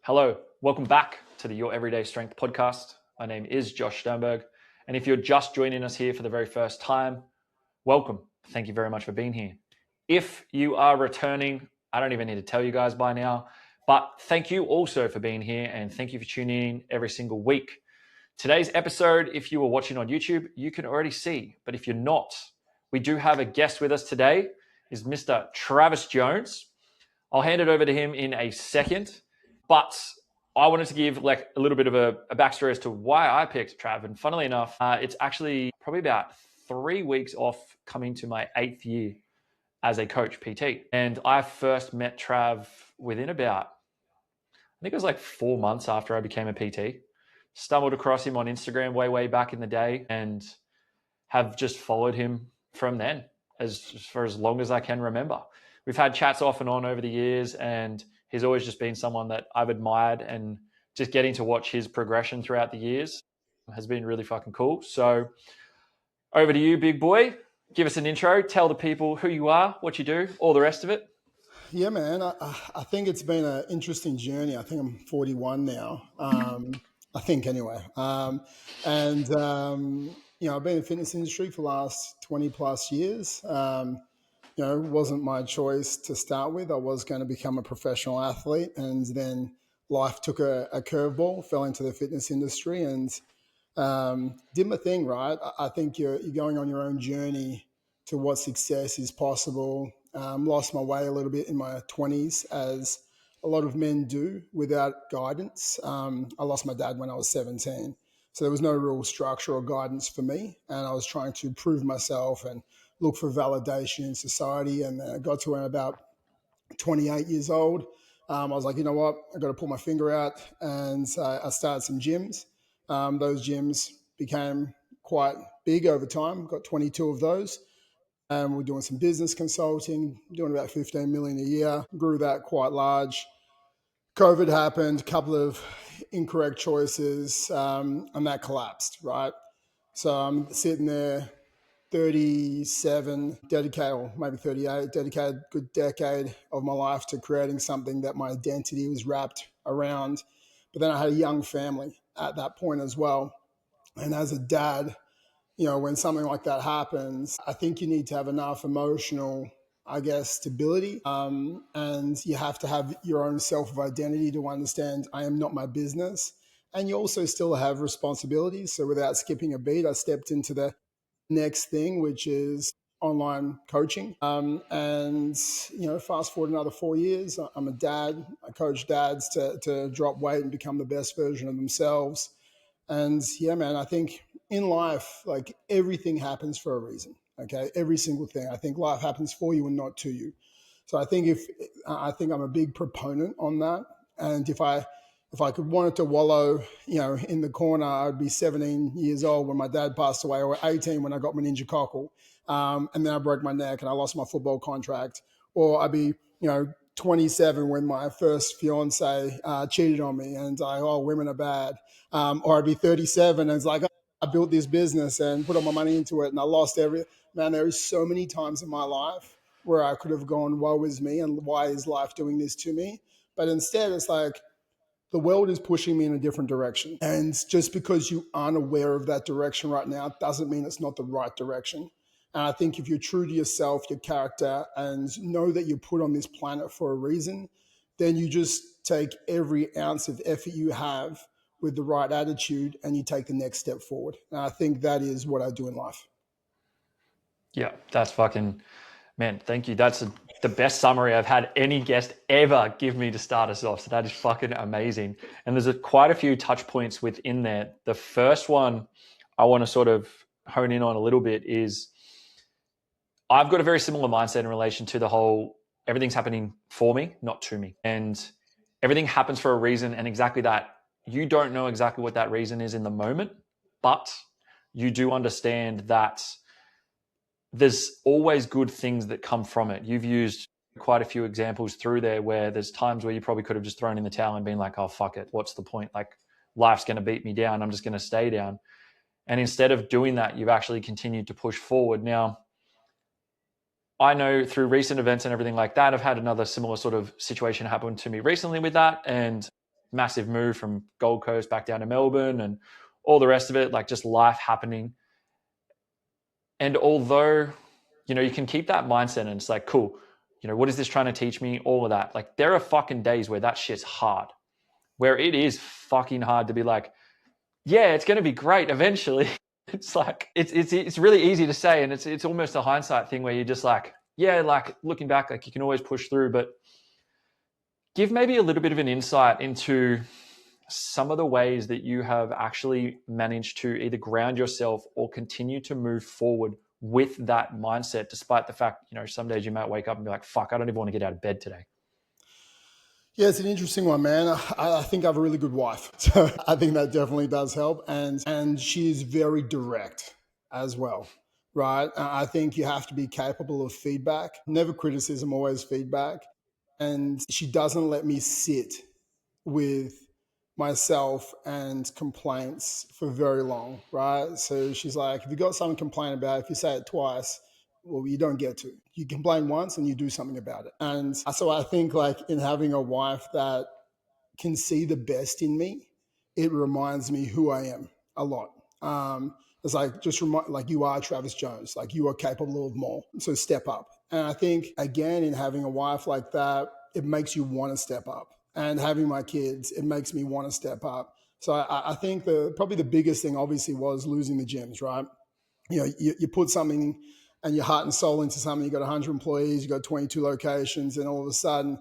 Hello, welcome back to the Your Everyday Strength podcast. My name is Josh Sternberg. And if you're just joining us here for the very first time, welcome. Thank you very much for being here. If you are returning, I don't even need to tell you guys by now, but thank you also for being here and thank you for tuning in every single week. Today's episode, if you are watching on YouTube, you can already see, but if you're not, we do have a guest with us today, is Mr. Travis Jones. I'll hand it over to him in a second. But I wanted to give like a little bit of a backstory as to why I picked Trav. And funnily enough, it's actually probably about 3 weeks off coming to my 8th year as a coach PT. And I first met Trav within about, I think it was like 4 months after I became a PT. Stumbled across him on Instagram way back in the day and have just followed him from then for as long as I can remember. We've had chats off and on over the years, and he's always just been someone that I've admired, and just getting to watch his progression throughout the years has been really fucking cool. So over to you, big boy. Give us an intro. Tell the people who you are, what you do, all the rest of it. Yeah, man. I think it's been an interesting journey. I think I'm 41 now. I think anyway. I've been in the fitness industry for the last 20 plus years. It wasn't my choice to start with. I was going to become a professional athlete, and then life took a curveball, fell into the fitness industry, and did my thing, right? I think you're going on your own journey to what success is possible. Lost my way a little bit in my 20s, as a lot of men do, without guidance. I lost my dad when I was 17. So there was no real structure or guidance for me. And I was trying to prove myself and look for validation in society. And I got to about 28 years old. I was like, you know what? I got to pull my finger out. And I started some gyms. Those gyms became quite big over time. Got 22 of those. We're doing some business consulting, doing about 15 million a year. Grew that quite large. COVID happened, a couple of incorrect choices, and that collapsed, right? So I'm sitting there, 37, dedicated, or maybe 38, dedicated a good decade of my life to creating something that my identity was wrapped around. But then I had a young family at that point as well. And as a dad, when something like that happens, I think you need to have enough emotional, stability. And you have to have your own self of identity to understand I am not my business. And you also still have responsibilities. So without skipping a beat, I stepped into the next thing, which is online coaching. Fast forward another 4 years, I'm a dad. I coach dads to drop weight and become the best version of themselves. And yeah, man, I think in life, like everything happens for a reason. Okay. Every single thing. I think life happens for you and not to you. So I think I'm a big proponent on that. And if I could wanted to wallow, in the corner, I'd be 17 years old when my dad passed away, or 18 when I got meningococcal. And then I broke my neck and I lost my football contract. Or I'd be, 27 when my first fiance cheated on me and women are bad. Or I'd be 37 and it's like, I built this business and put all my money into it and I lost man, there is so many times in my life where I could have gone, woe is me, and why is life doing this to me? But instead, it's like the world is pushing me in a different direction. And just because you aren't aware of that direction right now doesn't mean it's not the right direction. And I think if you're true to yourself, your character, and know that you're put on this planet for a reason, then you just take every ounce of effort you have with the right attitude and you take the next step forward. And I think that is what I do in life. Yeah, that's fucking, man, thank you. That's the best summary I've had any guest ever give me to start us off. So that is fucking amazing. And there's quite a few touch points within there. The first one I want to sort of hone in on a little bit is I've got a very similar mindset in relation to the whole everything's happening for me, not to me. And everything happens for a reason. And exactly that, you don't know exactly what that reason is in the moment, but you do understand that there's always good things that come from it. You've used quite a few examples through there where there's times where you probably could have just thrown in the towel and been like, oh, fuck it. What's the point? Like, life's going to beat me down. I'm just going to stay down. And instead of doing that, you've actually continued to push forward. Now, I know through recent events and everything like that, I've had another similar sort of situation happen to me recently with that. And massive move from Gold Coast back down to Melbourne and all the rest of it, like just life happening. And although, you can keep that mindset and it's like, cool, what is this trying to teach me? All of that. Like there are fucking days where that shit's hard, where it is fucking hard to be like, yeah, it's going to be great eventually. It's like, it's really easy to say. And it's almost a hindsight thing where you're just like, yeah, like looking back, like you can always push through, but give maybe a little bit of an insight into some of the ways that you have actually managed to either ground yourself or continue to move forward with that mindset, despite the fact, some days you might wake up and be like, fuck, I don't even want to get out of bed today. Yeah, it's an interesting one, man. I think I have a really good wife. So I think that definitely does help. And she is very direct as well, right? I think you have to be capable of feedback, never criticism, always feedback. And she doesn't let me sit with myself and complaints for very long, right? So she's like, if you got something to complain about, if you say it twice, well, you don't get to. You complain once and you do something about it. And so I think like in having a wife that can see the best in me, it reminds me who I am a lot. It's like just remind, like you are Travis Jones, like you are capable of more. So step up. And I think again, in having a wife like that, it makes you want to step up. And having my kids, it makes me want to step up. So I think probably the biggest thing obviously was losing the gyms, right? You put something and your heart and soul into something. You got 100 employees, you got 22 locations, and all of a sudden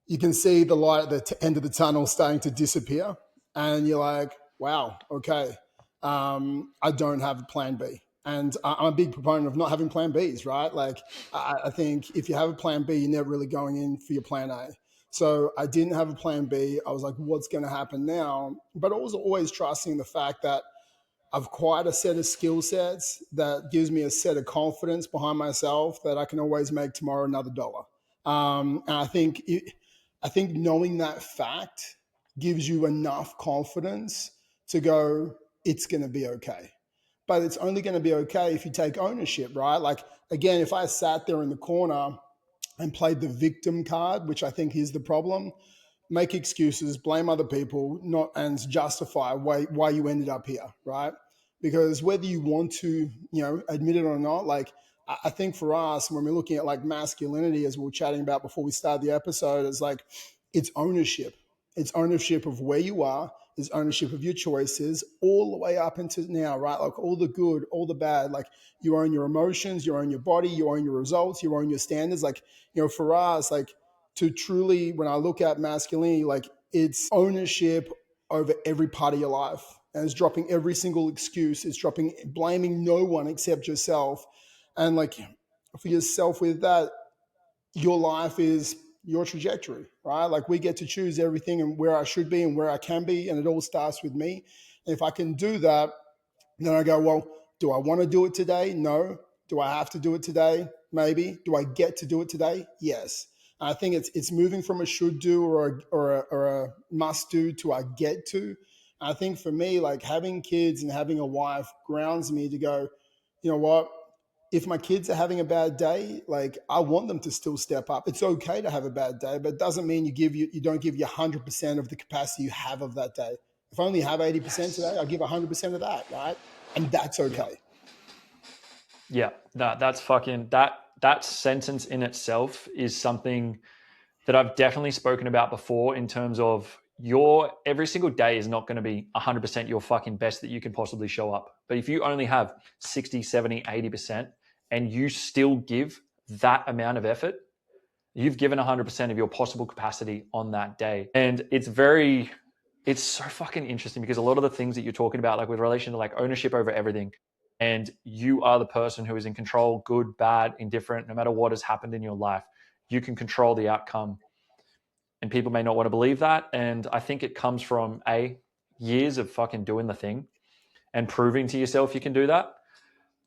you can see the light at the end of the tunnel starting to disappear. And you're like, wow, okay, I don't have a plan B. And I'm a big proponent of not having plan Bs, right? Like, I think if you have a plan B, you're never really going in for your plan A. So I didn't have a plan B. I was like, what's going to happen now? But I was always trusting the fact that I've acquired a set of skill sets that gives me a set of confidence behind myself that I can always make tomorrow another dollar. And I think knowing that fact gives you enough confidence to go, it's going to be okay. But it's only going to be okay if you take ownership, right? Like, again, if I sat there in the corner and played the victim card, which I think is the problem, make excuses, blame other people, not and justify why you ended up here, right? Because whether you want to, admit it or not, like I think for us, when we're looking at like masculinity, as we were chatting about before we started the episode, it's like it's ownership. It's ownership of where you are, it's ownership of your choices, all the way up into now, right? Like all the good, all the bad. Like you own your emotions, you own your body, you own your results, you own your standards. Like, for us, like to truly, when I look at masculinity, like it's ownership over every part of your life. And it's dropping every single excuse. It's blaming no one except yourself. And like for yourself with that, your life is your trajectory, right? Like we get to choose everything and where I should be and where I can be. And it all starts with me. And if I can do that, then I go, well, do I want to do it today? No. Do I have to do it today? Maybe. Do I get to do it today? Yes. I think it's moving from a should do or a must do to a get to. I think for me, like having kids and having a wife grounds me to go, you know what? If my kids are having a bad day, like I want them to still step up. It's okay to have a bad day, but it doesn't mean you don't give you 100% of the capacity you have of that day. If I only have 80% today, I'll give 100% of that, right? And that's okay. Yeah, that's fucking that sentence in itself is something that I've definitely spoken about before in terms of your every single day is not going to be 100% your fucking best that you can possibly show up. But if you only have 60, 70, 80% and you still give that amount of effort, you've given 100% of your possible capacity on that day. And it's so fucking interesting because a lot of the things that you're talking about, like with relation to like ownership over everything, and you are the person who is in control, good, bad, indifferent, no matter what has happened in your life, you can control the outcome. And people may not want to believe that. And I think it comes from years of fucking doing the thing and proving to yourself you can do that.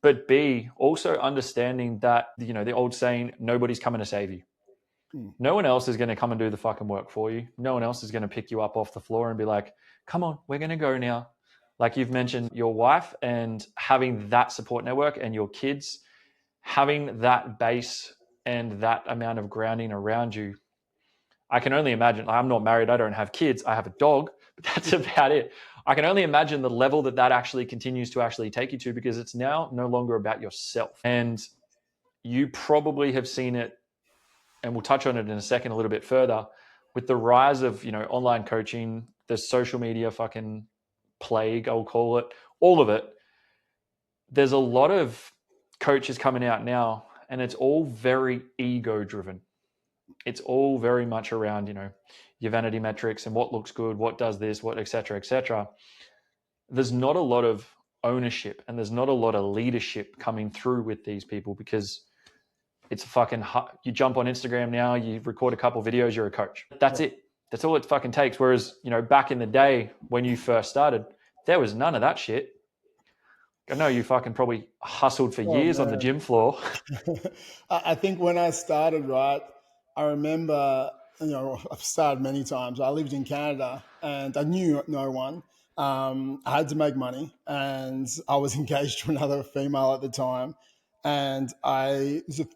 But B, also understanding that, the old saying, nobody's coming to save you. No one else is going to come and do the fucking work for you. No one else is going to pick you up off the floor and be like, come on, we're going to go now. Like you've mentioned your wife and having that support network and your kids, having that base and that amount of grounding around you. I can only imagine. I'm not married. I don't have kids. I have a dog, but that's about it. I can only imagine the level that actually continues to actually take you to, because it's now no longer about yourself. And you probably have seen it, and we'll touch on it in a second a little bit further, with the rise of, online coaching, the social media fucking plague, I'll call it, all of it. There's a lot of coaches coming out now, and it's all very ego driven. It's all very much around, your vanity metrics and what looks good, what does this, what, et cetera, et cetera. There's not a lot of ownership, and there's not a lot of leadership coming through with these people, because it's fucking, you jump on Instagram now, you record a couple videos, you're a coach. That's it. That's all it fucking takes. Whereas, back in the day when you first started, there was none of that shit. I know you fucking probably hustled for years on the gym floor. I think when I started, right, I remember, I've started many times. I lived in Canada and I knew no one. I had to make money, and I was engaged to another female at the time. And it was the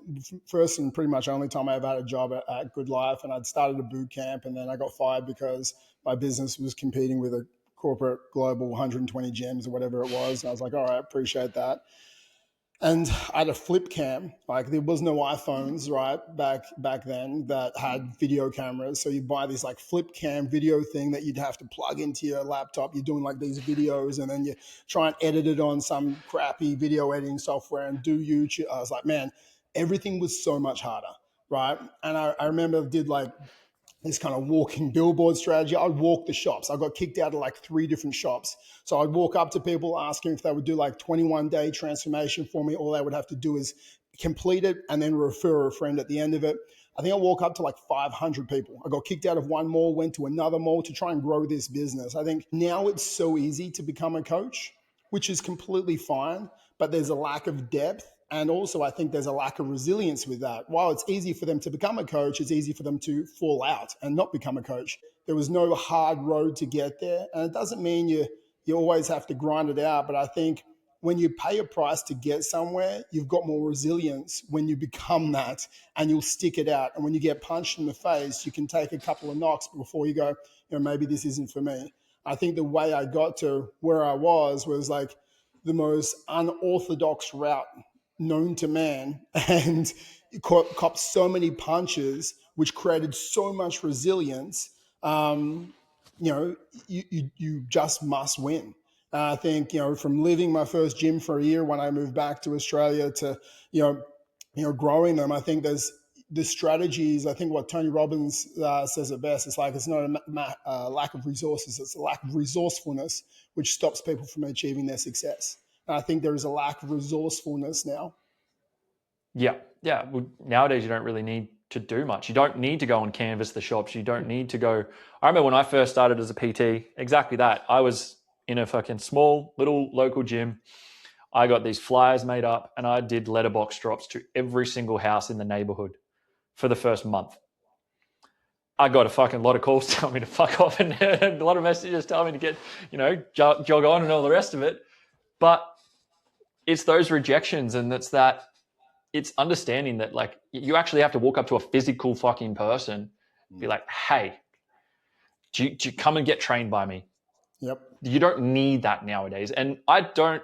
first and pretty much only time I ever had a job at Good Life. And I'd started a boot camp, and then I got fired because my business was competing with a corporate global 120 gyms or whatever it was. And I was like, all right, appreciate that. And I had a flip cam. Like, there was no iPhones, right, back then that had video cameras. So you buy this like flip cam video thing that you'd have to plug into your laptop. You're doing like these videos, and then you try and edit it on some crappy video editing software and do YouTube. I was like, man, everything was so much harder, right? And I remember I did like this kind of walking billboard strategy. I'd walk the shops. I got kicked out of like 3 different shops. So I'd walk up to people asking if they would do like 21-day transformation for me. All they would have to do is complete it and then refer a friend at the end of it. I think I walk up to like 500 people. I got kicked out of one mall, went to another mall to try and grow this business. I think now it's so easy to become a coach, which is completely fine, but there's a lack of depth. And also, I think there's a lack of resilience with that. While it's easy for them to become a coach, it's easy for them to fall out and not become a coach. There was no hard road to get there. And it doesn't mean you always have to grind it out. But I think when you pay a price to get somewhere, you've got more resilience when you become that, and you'll stick it out. And when you get punched in the face, you can take a couple of knocks before you go, maybe this isn't for me. I think the way I got to where I was like the most unorthodox route known to man, and copped so many punches, which created so much resilience. You just must win. I think, from living my first gym for a year when I moved back to Australia to, growing them, I think there's the strategies. I think what Tony Robbins says it best. It's like, it's not a lack of resources, it's a lack of resourcefulness, which stops people from achieving their success. And I think there is a lack of resourcefulness now. Yeah. Well, nowadays, you don't really need to do much. You don't need to go and canvas the shops. You don't need to go. I remember when I first started as a PT, exactly that. I was in a fucking small little local gym. I got these flyers made up, and I did letterbox drops to every single house in the neighborhood for the first month. I got a fucking lot of calls telling me to fuck off, and a lot of messages telling me to get, jog on and all the rest of it. But it's those rejections, and it's understanding that, like, you actually have to walk up to a physical fucking person, be like, hey, do you come and get trained by me? Yep. You don't need that nowadays. And I don't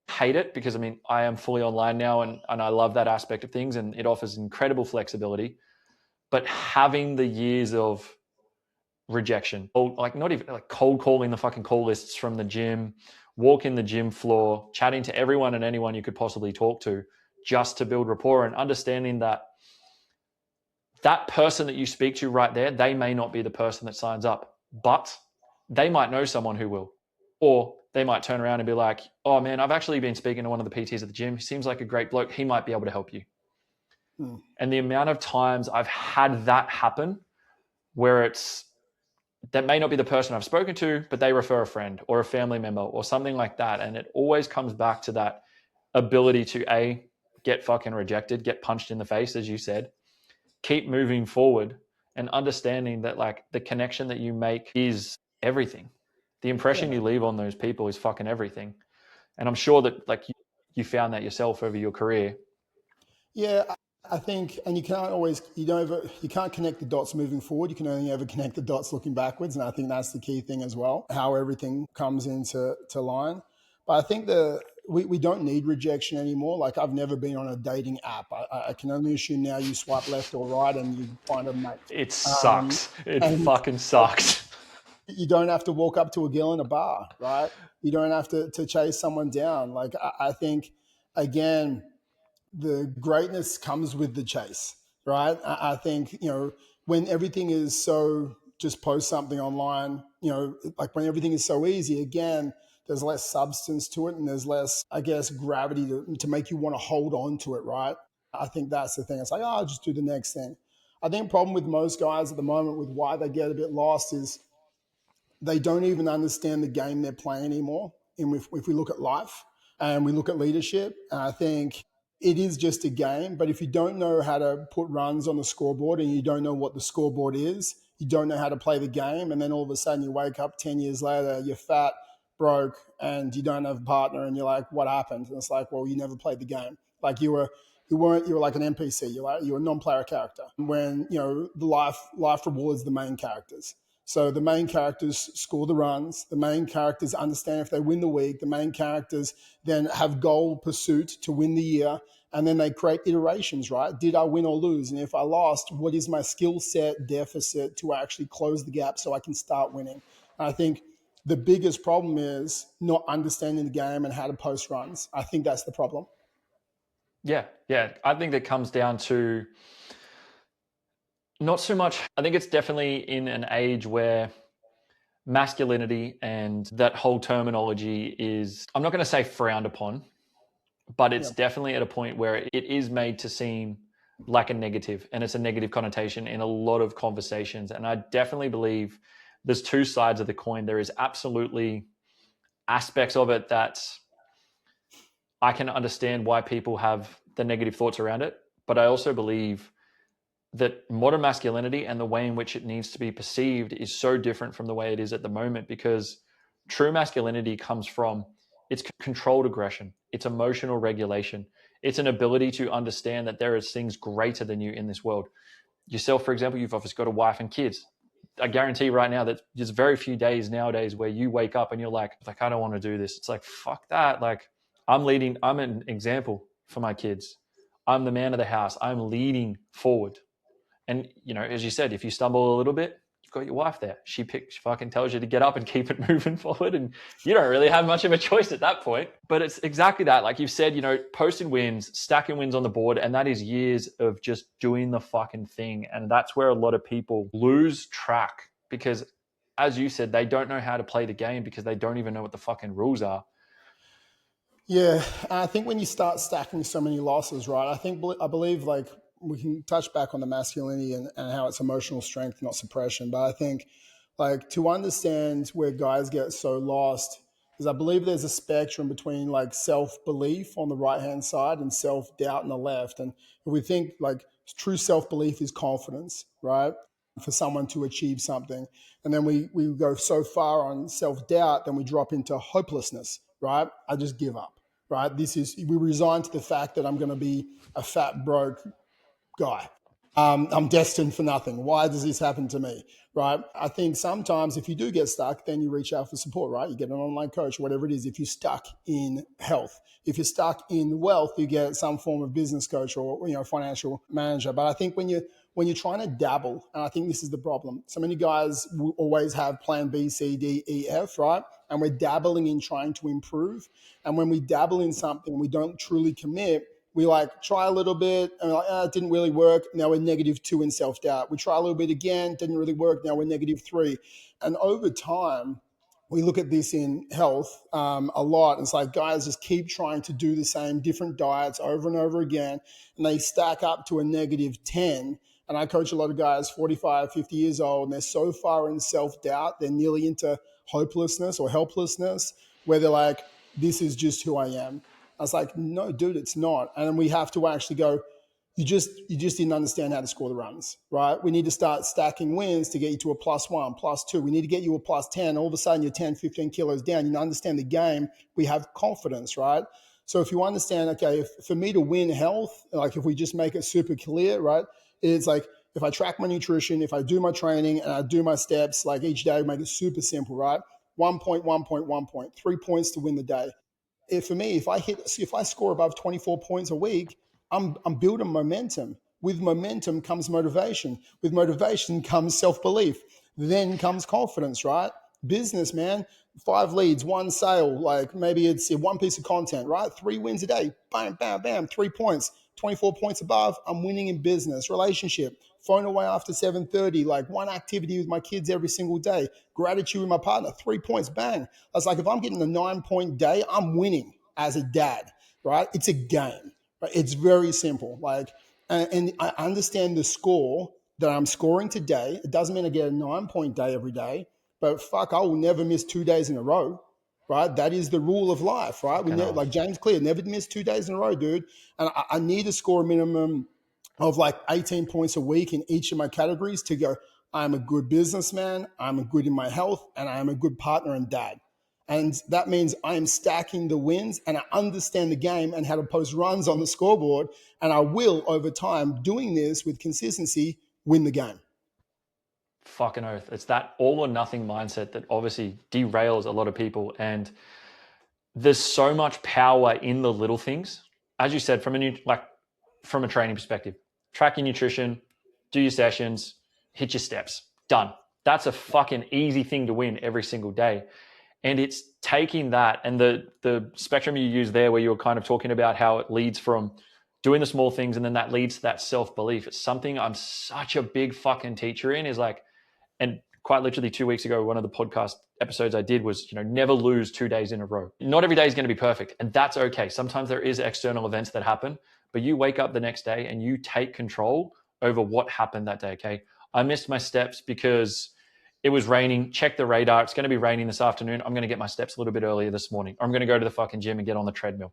hate it, because I am fully online now, and I love that aspect of things, and it offers incredible flexibility. But having the years of rejection, or like not even like cold calling the fucking call lists from the gym, walking the gym floor, chatting to everyone and anyone you could possibly talk to, just to build rapport, and understanding that person that you speak to right there, they may not be the person that signs up, but they might know someone who will. Or they might turn around and be like, oh man, I've actually been speaking to one of the PTs at the gym. He seems like a great bloke. He might be able to help you. And the amount of times I've had that happen, where that may not be the person I've spoken to, but they refer a friend or a family member or something like that. And it always comes back to that ability to get fucking rejected, get punched in the face, as you said, keep moving forward, and understanding that, like, the connection that you make is everything. The impression you leave on those people is fucking everything. And I'm sure that, like, you found that yourself over your career. Yeah, I think, and you can't connect the dots moving forward. You can only ever connect the dots looking backwards. And I think that's the key thing as well, how everything comes into line. But I think we don't need rejection anymore. Like, I've never been on a dating app. I can only assume now you swipe left or right and you find a mate. It Um, sucks. It and fucking sucks. you don't have to walk up to a girl in a bar, right? You don't have to chase someone down. Like, I think, again, the greatness comes with the chase, right? I think, when everything is so, just post something online, like when everything is so easy, again, there's less substance to it and there's less, I guess, gravity to make you want to hold on to it, right? I think that's the thing. It's like, oh, I'll just do the next thing. I think the problem with most guys at the moment with why they get a bit lost is they don't even understand the game they're playing anymore. And if we look at life and we look at leadership, I think it is just a game. But if you don't know how to put runs on the scoreboard and you don't know what the scoreboard is, you don't know how to play the game. And then all of a sudden you wake up 10 years later, you're fat, broke, and you don't have a partner. And you're like, what happened? And it's like, well, you never played the game. Like you were like an NPC. You were a non-player character. When, the life rewards the main characters. So the main characters score the runs. The main characters understand if they win the week. The main characters then have goal pursuit to win the year. And then they create iterations, right? Did I win or lose? And if I lost, what is my skill set deficit to actually close the gap so I can start winning? And I think the biggest problem is not understanding the game and how to post runs. I think that's the problem. Yeah. I think that comes down to not so much. I think it's definitely in an age where masculinity and that whole terminology is, I'm not going to say frowned upon, but it's definitely at a point where it is made to seem like a negative, and it's a negative connotation in a lot of conversations. And I definitely believe there's two sides of the coin. There is absolutely aspects of it that I can understand why people have the negative thoughts around it, but I also believe that modern masculinity and the way in which it needs to be perceived is so different from the way it is at the moment, because true masculinity comes from, it's controlled aggression, it's emotional regulation, it's an ability to understand that there is things greater than you in this world. Yourself, for example, you've obviously got a wife and kids. I guarantee right now that there's very few days nowadays where you wake up and you're like, I don't want to do this. It's like, fuck that. Like, I'm an example for my kids. I'm the man of the house. I'm leading forward. And, as you said, if you stumble a little bit, you've got your wife there. She fucking tells you to get up and keep it moving forward. And you don't really have much of a choice at that point. But it's exactly that. Like you've said, posting wins, stacking wins on the board. And that is years of just doing the fucking thing. And that's where a lot of people lose track because, as you said, they don't know how to play the game because they don't even know what the fucking rules are. Yeah, I think when you start stacking so many losses, right, I believe like we can touch back on the masculinity and how it's emotional strength, not suppression. But I think like to understand where guys get so lost is I believe there's a spectrum between like self-belief on the right-hand side and self-doubt on the left. And if we think like true self-belief is confidence, right, for someone to achieve something. And then we go so far on self-doubt, then we drop into hopelessness, right? I just give up. Right. We resign to the fact that I'm going to be a fat, broke guy. I'm destined for nothing. Why does this happen to me? Right. I think sometimes if you do get stuck, then you reach out for support, right? You get an online coach, whatever it is. If you're stuck in health, if you're stuck in wealth, you get some form of business coach or, financial manager. But I think when you're trying to dabble, and I think this is the problem, so many guys will always have plan B, C, D, E, F, right? And we're dabbling in trying to improve. And when we dabble in something, we don't truly commit. We like try a little bit and we're like, it didn't really work. Now we're -2 in self-doubt. We try a little bit again, didn't really work. Now we're -3. And over time, we look at this in health a lot. It's like guys just keep trying to do the same different diets over and over again, and they stack up to a -10. And I coach a lot of guys 45, 50 years old, and they're so far in self-doubt, they're nearly into hopelessness or helplessness, where they're like, this is just who I am. I was like, no, dude, it's not. And we have to actually go, you just didn't understand how to score the runs, right? We need to start stacking wins to get you to a +1, +2. We need to get you a +10. All of a sudden, you're 10, 15 kilos down. You understand the game. We have confidence, right? So if you understand, okay, for me to win health, like if we just make it super clear, right? It's like if I track my nutrition, if I do my training and I do my steps, like each day, make it super simple, right? 1 point, 1 point, 1 point, 3 points to win the day. For me, if I score above 24 points a week, I'm building momentum. With momentum comes motivation. With motivation comes self-belief. Then comes confidence, right? Business, man. 5 leads, 1 sale, like maybe it's 1 piece of content, right? 3 wins a day, bam, bam, bam, 3 points, 24 points above, I'm winning in business. Relationship, phone away after 7:30, like 1 activity with my kids every single day. Gratitude with my partner, 3 points, bang. It's like if I'm getting a 9-point day, I'm winning as a dad, right? It's a game, right? It's very simple. Like, and I understand the score that I'm scoring today. It doesn't mean I get a 9-point day every day, but fuck, I will never miss 2 days in a row, right? That is the rule of life, right? Like James Clear, never miss 2 days in a row, dude. And I need to score a minimum of like 18 points a week in each of my categories to go, I'm a good businessman, I'm a good in my health, and I am a good partner and dad. And that means I am stacking the wins and I understand the game and how to post runs on the scoreboard. And I will, over time, doing this with consistency, win the game. Fucking oath. It's that all or nothing mindset that obviously derails a lot of people. And there's so much power in the little things. As you said, from a training perspective, track your nutrition, do your sessions, hit your steps, done. That's a fucking easy thing to win every single day. And it's taking that and the spectrum you use there where you were kind of talking about how it leads from doing the small things and then that leads to that self-belief. It's something I'm such a big fucking teacher in, is like, and quite literally 2 weeks ago, one of the podcast episodes I did was, never lose 2 days in a row. Not every day is going to be perfect, and that's okay. Sometimes there is external events that happen, but you wake up the next day and you take control over what happened that day, okay? I missed my steps because it was raining. Check the radar. It's going to be raining this afternoon. I'm going to get my steps a little bit earlier this morning. I'm going to go to the fucking gym and get on the treadmill.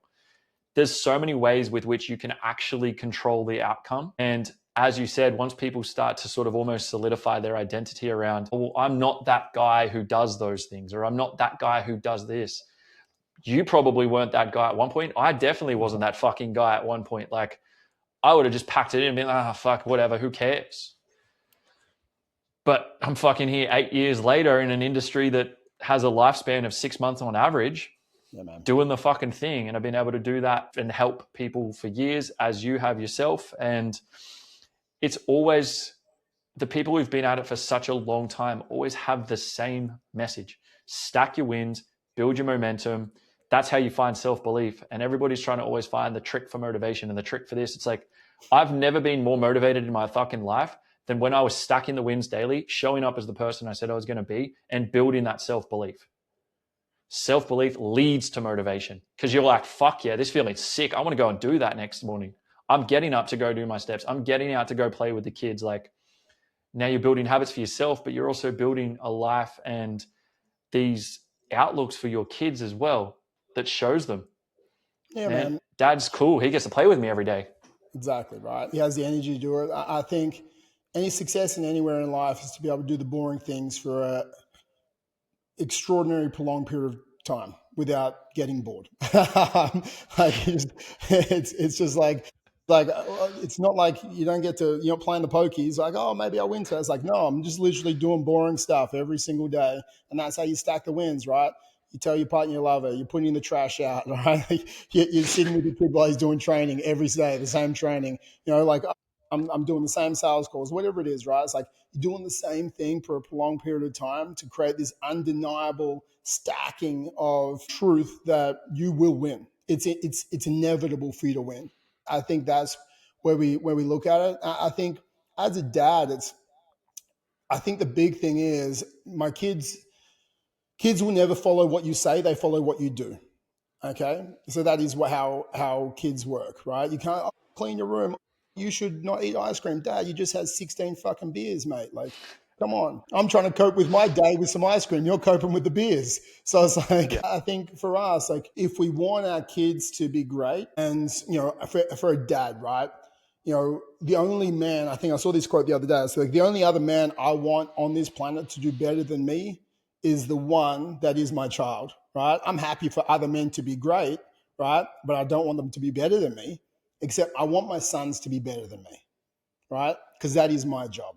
There's so many ways with which you can actually control the outcome. And as you said, once people start to sort of almost solidify their identity around, well, I'm not that guy who does those things, or I'm not that guy who does this. You probably weren't that guy at one point. I definitely wasn't that fucking guy at one point. Like, I would have just packed it in and been like, fuck, whatever, who cares? But I'm fucking here 8 years later in an industry that has a lifespan of 6 months on average, doing the fucking thing. And I've been able to do that and help people for years, as you have yourself. And it's always the people who've been at it for such a long time always have the same message. Stack your wins, build your momentum. That's how you find self-belief. And everybody's trying to always find the trick for motivation and the trick for this. It's like, I've never been more motivated in my fucking life than when I was stacking the wins daily, showing up as the person I said I was going to be, and building that self-belief. Self-belief leads to motivation because you're like, fuck yeah, this feeling's sick. I want to go and do that next morning. I'm getting up to go do my steps. I'm getting out to go play with the kids. Like, now you're building habits for yourself, but you're also building a life and these outlooks for your kids as well that shows them. Yeah, man. Dad's cool. He gets to play with me every day. Exactly, right. He has the energy to do it. I think any success in anywhere in life is to be able to do the boring things for an extraordinary prolonged period of time without getting bored. It's just like it's not like you don't get to, playing the pokies like, oh, maybe I'll win today. It's like, no, I'm just literally doing boring stuff every single day. And that's how you stack the wins, right? You tell your partner you love her. You're putting the trash out, right? You're sitting with your kid while he's doing training every day, the same training. Like I'm doing the same sales calls, whatever it is, right? It's like you're doing the same thing for a prolonged period of time to create this undeniable stacking of truth that you will win. It's inevitable for you to win. I think that's where we look at it. I think as a dad, I think the big thing is my kids will never follow what you say, they follow what you do. Okay? So that is how kids work, right? You can't clean your room. You should not eat ice cream. Dad, you just had 16 fucking beers, mate. Like, come on. I'm trying to cope with my day with some ice cream. You're coping with the beers. So it's like, yeah. I think for us, like, if we want our kids to be great and, for a dad, right? The only man, I think I saw this quote the other day. It's like, the only other man I want on this planet to do better than me is the one that is my child, right? I'm happy for other men to be great, right? But I don't want them to be better than me, except I want my sons to be better than me, right? Because that is my job.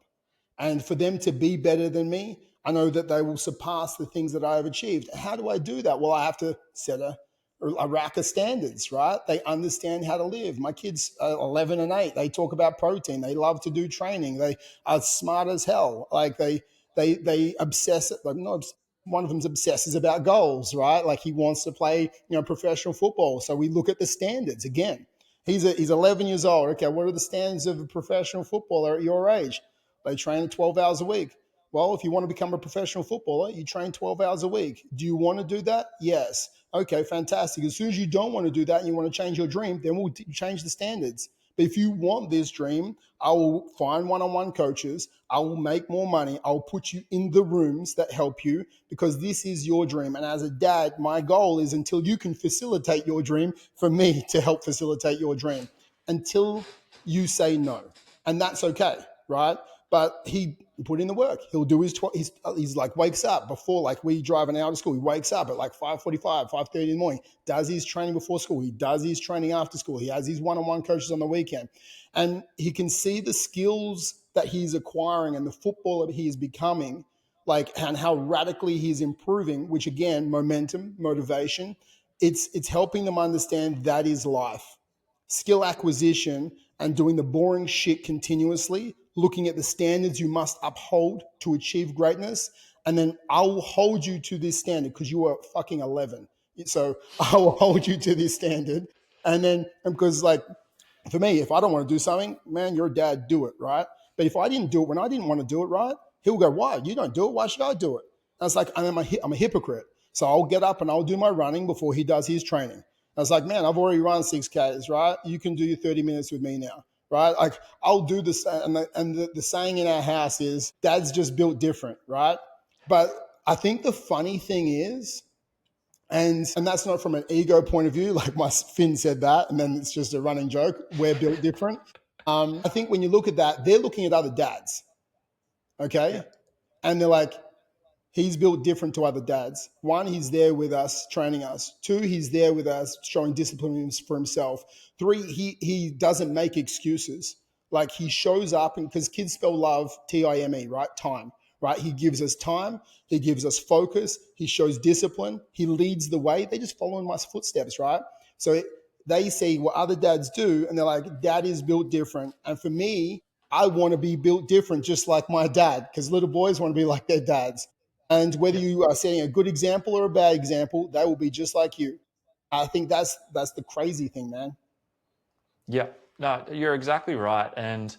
And for them to be better than me, I know that they will surpass the things that I have achieved. How do I do that? Well, I have to set a rack of standards, right? They understand how to live. My kids are 11 and 8. They talk about protein. They love to do training. They are smart as hell. Like they obsess. Like not one of them obsesses about goals, right? Like he wants to play, professional football. So we look at the standards again. He's 11 years old. Okay, what are the standards of a professional footballer at your age? They train 12 hours a week. Well, if you want to become a professional footballer, you train 12 hours a week. Do you want to do that? Yes. Okay, fantastic. As soon as you don't want to do that and you want to change your dream, then we'll change the standards. But if you want this dream, I will find one-on-one coaches. I will make more money. I'll put you in the rooms that help you because this is your dream. And as a dad, my goal is until you can facilitate your dream, for me to help facilitate your dream until you say no. And that's okay, right? But he put in the work. He'll do he's like wakes up before, like we drive an hour to school. He wakes up at like 5:45, 5:30 in the morning, does his training before school. He does his training after school. He has his one-on-one coaches on the weekend. And he can see the skills that he's acquiring and the footballer he is becoming, like, and how radically he's improving, which again, momentum, motivation, it's helping them understand that is life. Skill acquisition and doing the boring shit continuously, looking at the standards you must uphold to achieve greatness. And then I'll hold you to this standard because you are fucking 11. So I will hold you to this standard. And then, because like, for me, if I don't want to do something, man, your dad, do it, right? But if I didn't do it when I didn't want to do it, right? He'll go, why? You don't do it. Why should I do it? And it's like, I'm a hypocrite. So I'll get up and I'll do my running before he does his training. I was like, man, I've already run 6Ks, right? You can do your 30 minutes with me now, right? Like I'll do this. And the saying in our house is dad's just built different, right? But I think the funny thing is, and that's not from an ego point of view, like my Finn said that, and then it's just a running joke. We're built different. I think when you look at that, they're looking at other dads, Yeah. okay? And they're like, he's built different to other dads. One, he's there with us, training us. Two, he's there with us, showing discipline for himself. Three, he doesn't make excuses. Like he shows up, and because kids spell love Time, right? Time, right? He gives us time. He gives us focus. He shows discipline. He leads the way. They just follow in my footsteps, right? So they see what other dads do, and they're like, "Dad is built different." And for me, I want to be built different, just like my dad, because little boys want to be like their dads. And whether Yeah. you are setting a good example or a bad example, they will be just like you. I think that's the crazy thing, man. Yeah. No, you're exactly right. And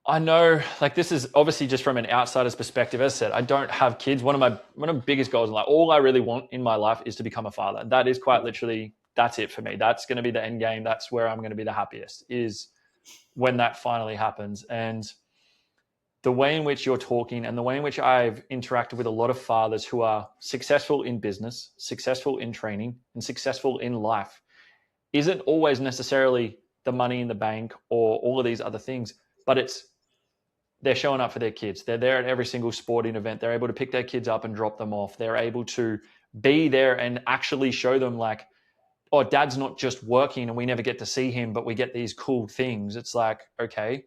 I know, like, this is obviously just from an outsider's perspective. As I said, I don't have kids. One of my biggest goals in life, all I really want in my life is to become a father. That is quite literally, that's it for me. That's going to be the end game. That's where I'm going to be the happiest, is when that finally happens. And the way in which you're talking and the way in which I've interacted with a lot of fathers who are successful in business, successful in training, and successful in life isn't always necessarily the money in the bank or all of these other things, but it's they're showing up for their kids. They're there at every single sporting event. They're able to pick their kids up and drop them off. They're able to be there and actually show them, like, oh, dad's not just working and we never get to see him, but we get these cool things. It's like, okay,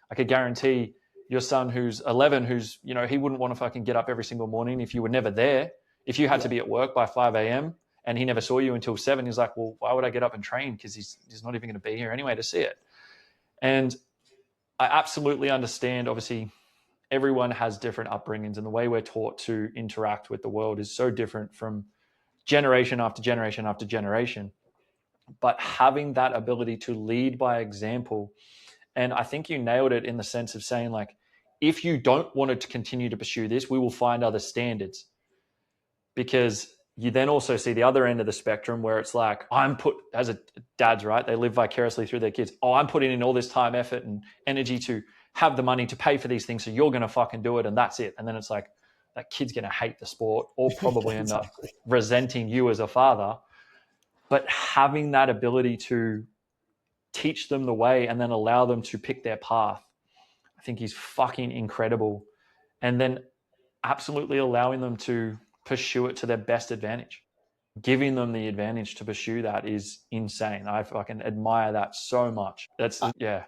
I could guarantee your son who's 11, who's, he wouldn't want to fucking get up every single morning if you were never there. If you had to Yeah. be at work by 5 a.m. and he never saw you until 7, he's like, well, why would I get up and train? Because he's not even going to be here anyway to see it. And I absolutely understand, obviously, everyone has different upbringings, and the way we're taught to interact with the world is so different from generation after generation after generation. But having that ability to lead by example, and I think you nailed it in the sense of saying, like, if you don't want to continue to pursue this, we will find other standards. Because you then also see the other end of the spectrum where it's like, as a dad's, right? They live vicariously through their kids. Oh, I'm putting in all this time, effort, and energy to have the money to pay for these things. So you're going to fucking do it. And that's it. And then it's like, that kid's going to hate the sport or probably end up Exactly. resenting you as a father. But having that ability to teach them the way and then allow them to pick their path, I think is fucking incredible. And then absolutely allowing them to pursue it to their best advantage. giving them the advantage to pursue that is insane. I fucking admire that so much. That's, yeah,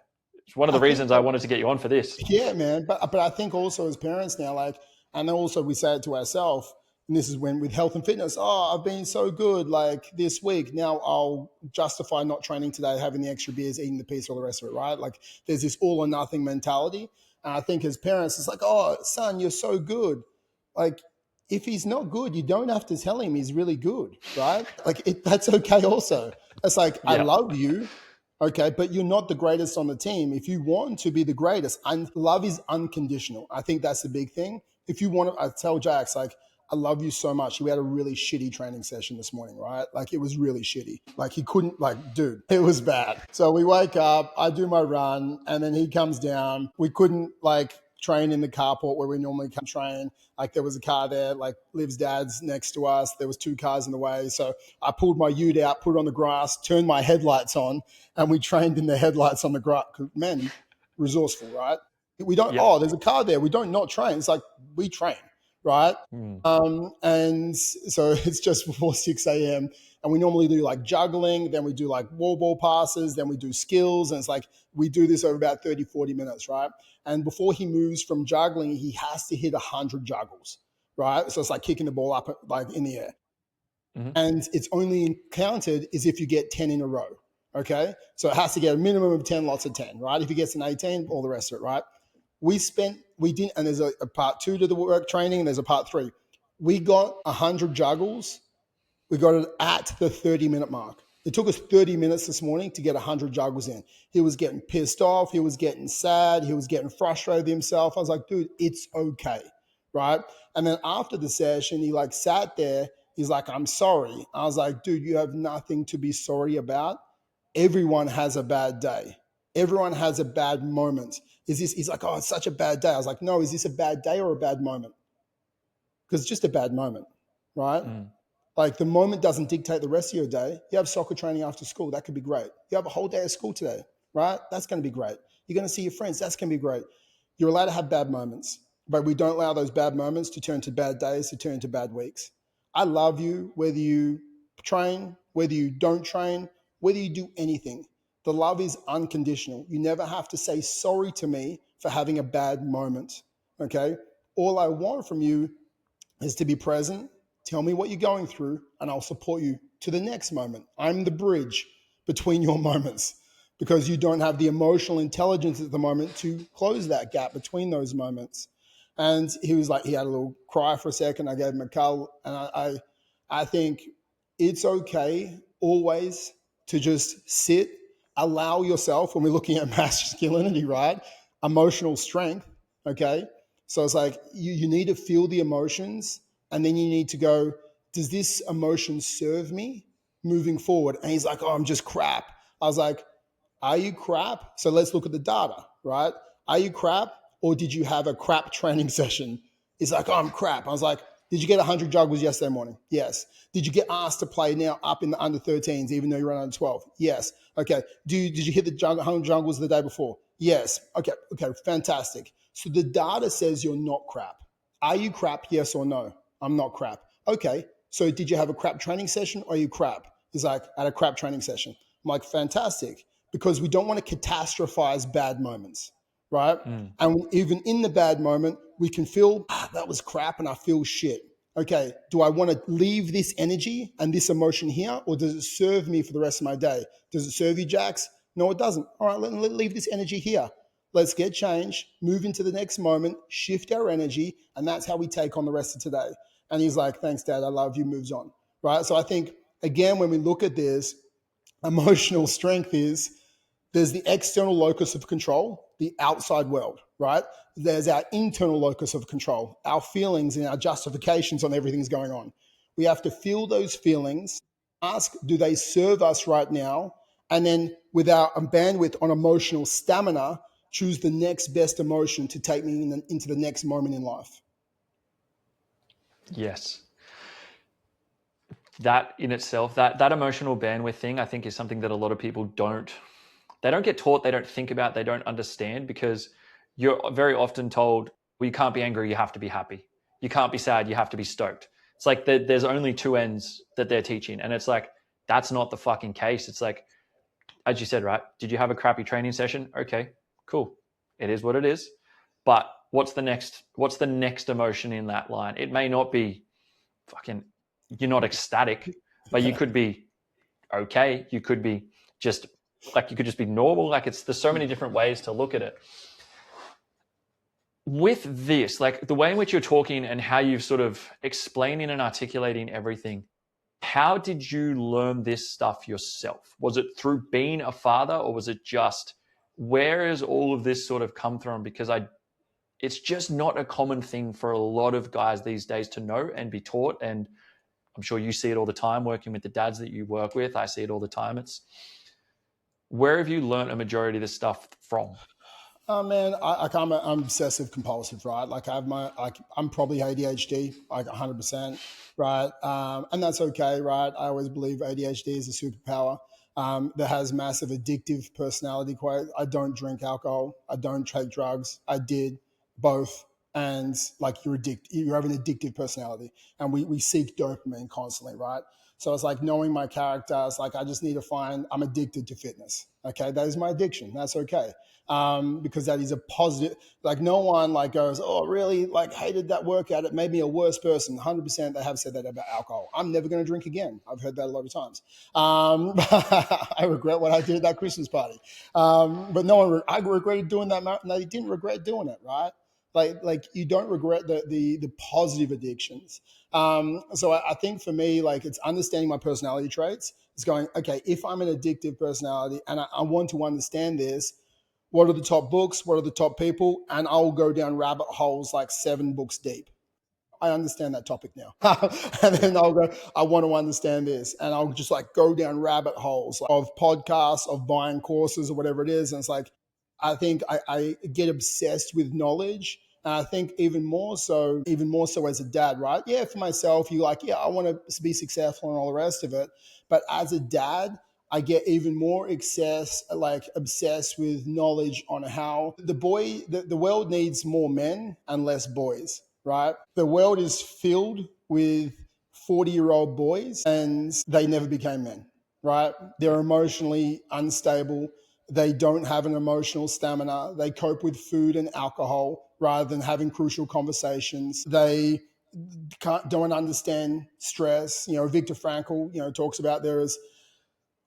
it's one of I the think reasons I wanted to get you on for this. Yeah, man. But I think also as parents now, like, and then also we say it to ourselves, and this is when with health and fitness, oh, I've been so good like this week. Now I'll justify not training today, having the extra beers, eating the pizza, all the rest of it, right? Like there's this all or nothing mentality. And I think as parents, it's like, oh, son, you're so good. Like, if he's not good, you don't have to tell him he's really good, right? Like that's okay also. It's like, I Yeah. love you. Okay, but you're not the greatest on the team. If you want to be the greatest, and love is unconditional. I think that's the big thing. If you want to, I tell Jax, like, I love you so much. We had a really shitty training session this morning, right? Like, it was really shitty. Like, he couldn't, like, dude, it was bad. So we wake up, I do my run, and then he comes down. We couldn't, like, train in the carport where we normally come train. Like, there was a car there, like, Liv's dad's next to us. There was 2 cars in the way. So I pulled my ute out, put it on the grass, turned my headlights on, and we trained in the headlights on the grass. Man, resourceful, right? We don't, Yeah. oh, there's a car there. We don't not train. It's like we train, right? And so it's just before 6 a.m. And we normally do like juggling, then we do like wall ball passes, then we do skills. And it's like we do this over about 30, 40 minutes, right? And before he moves from juggling, he has to hit 100 juggles, right? So it's like kicking the ball up like in the air. And it's only counted is if you get 10 in a row. Okay. So it has to get a minimum of 10, lots of 10, right? If he gets an 18, all the rest of it, right? We didn't, and there's a part 2 to the work training, and there's a part 3. We got 100 juggles. We got it at the 30-minute mark. It took us 30 minutes this morning to get 100 juggles in. He was getting pissed off. He was getting sad. He was getting frustrated with himself. I was like, dude, it's okay, right? And then after the session, he like sat there. He's like, I'm sorry. I was like, dude, you have nothing to be sorry about. Everyone has a bad day. Everyone has a bad moment. He's like, oh, it's such a bad day. I was like, no, is this a bad day or a bad moment? Because it's just a bad moment, right? Like the moment doesn't dictate the rest of your day. You have soccer training after school. That could be great. You have a whole day of school today, right? That's going to be great. You're going to see your friends. That's going to be great. You're allowed to have bad moments, but we don't allow those bad moments to turn to bad days, to turn to bad weeks. I love you, whether you train, whether you don't train, whether you do anything. The love is unconditional. You never have to say sorry to me for having a bad moment, okay? All I want from you is to be present. Tell me what you're going through, and I'll support you to the next moment. I'm the bridge between your moments because you don't have the emotional intelligence at the moment to close that gap between those moments. And he was like, he had a little cry for a second. I gave him a cuddle, and I think it's okay always to just sit, allow yourself, when we're looking at masculinity, right? Emotional strength, okay? So it's like you need to feel the emotions, and then you need to go, does this emotion serve me moving forward? And he's like, oh, I'm just crap. I was like, are you crap? So let's look at the data, right? Are you crap, or did you have a crap training session? He's like, oh, I'm crap. I was like, did you get 100 juggles yesterday morning? Yes. Did you get asked to play now up in the under 13s, even though you run under 12? Yes. Okay. Did you hit the 100 juggles the day before? Yes. Okay. Fantastic. So the data says you're not crap. Are you crap? Yes or no? I'm not crap. Okay. So did you have a crap training session, or are you crap? He's like, I had a crap training session. I'm like, fantastic. Because we don't want to catastrophize bad moments, right? And even in the bad moment, we can feel, that was crap and I feel shit. Okay, do I want to leave this energy and this emotion here, or does it serve me for the rest of my day? Does it serve you, Jax? No, it doesn't. All right, let's leave this energy here. Let's get change, move into the next moment, shift our energy, and that's how we take on the rest of today. And he's like, thanks, Dad, I love you, moves on, right? So I think, again, when we look at this, emotional strength is, there's the external locus of control, the outside world, right? There's our internal locus of control, our feelings and our justifications on everything's going on. We have to feel those feelings, ask, do they serve us right now? And then with our bandwidth on emotional stamina, choose the next best emotion to take me into the next moment in life. Yes. That in itself, that emotional bandwidth thing, I think is something that a lot of people don't get taught, they don't think about, they don't understand, because you're very often told, well, you can't be angry, you have to be happy. You can't be sad, you have to be stoked. It's like there's only two ends that they're teaching. And it's like, that's not the fucking case. It's like, as you said, right? Did you have a crappy training session? Okay, cool. It is what it is. But what's the next emotion in that line? It may not be fucking, you're not ecstatic, but you could be okay. You could be just like, you could just be normal. Like there's so many different ways to look at it. With this, like the way in which you're talking and how you've sort of explaining and articulating everything, how did you learn this stuff yourself? Was it through being a father, or was it just, where has all of this sort of come from? Because it's just not a common thing for a lot of guys these days to know and be taught. And I'm sure you see it all the time working with the dads that you work with. I see it all the time. Where have you learned a majority of this stuff from? Oh man, I'm obsessive compulsive, right? Like I'm probably ADHD, like 100%, right? And that's okay, right? I always believe ADHD is a superpower that has massive addictive personality. Quite, I don't drink alcohol, I don't take drugs. I did both, and like you have an addictive personality, and we seek dopamine constantly, right? So it's like knowing my character. It's like I just need to find. I'm addicted to fitness. Okay, that is my addiction. That's okay. Because that is a positive. Like no one like goes, oh, really? Like hated that workout. It made me a worse person. 100%. They have said that about alcohol. I'm never going to drink again. I've heard that a lot of times. I regret what I did at that Christmas party. But no one. I regretted doing that. No, you didn't regret doing it, right? Like you don't regret the positive addictions. So I think for me, like it's understanding my personality traits. It's going, okay, if I'm an addictive personality and I want to understand this, what are the top books? What are the top people? And I'll go down rabbit holes like 7 books deep. I understand that topic now. And then I'll go, I want to understand this. And I'll just like go down rabbit holes of podcasts, of buying courses or whatever it is. And it's like, I think I get obsessed with knowledge. And I think even more so as a dad, right? Yeah, for myself, you like, yeah, I want to be successful and all the rest of it. But as a dad, I get even more obsessed with knowledge on how the world needs more men and less boys, right? The world is filled with 40-year-old boys and they never became men, right? They're emotionally unstable. They don't have an emotional stamina. They cope with food and alcohol rather than having crucial conversations. They don't understand stress. Viktor Frankl, talks about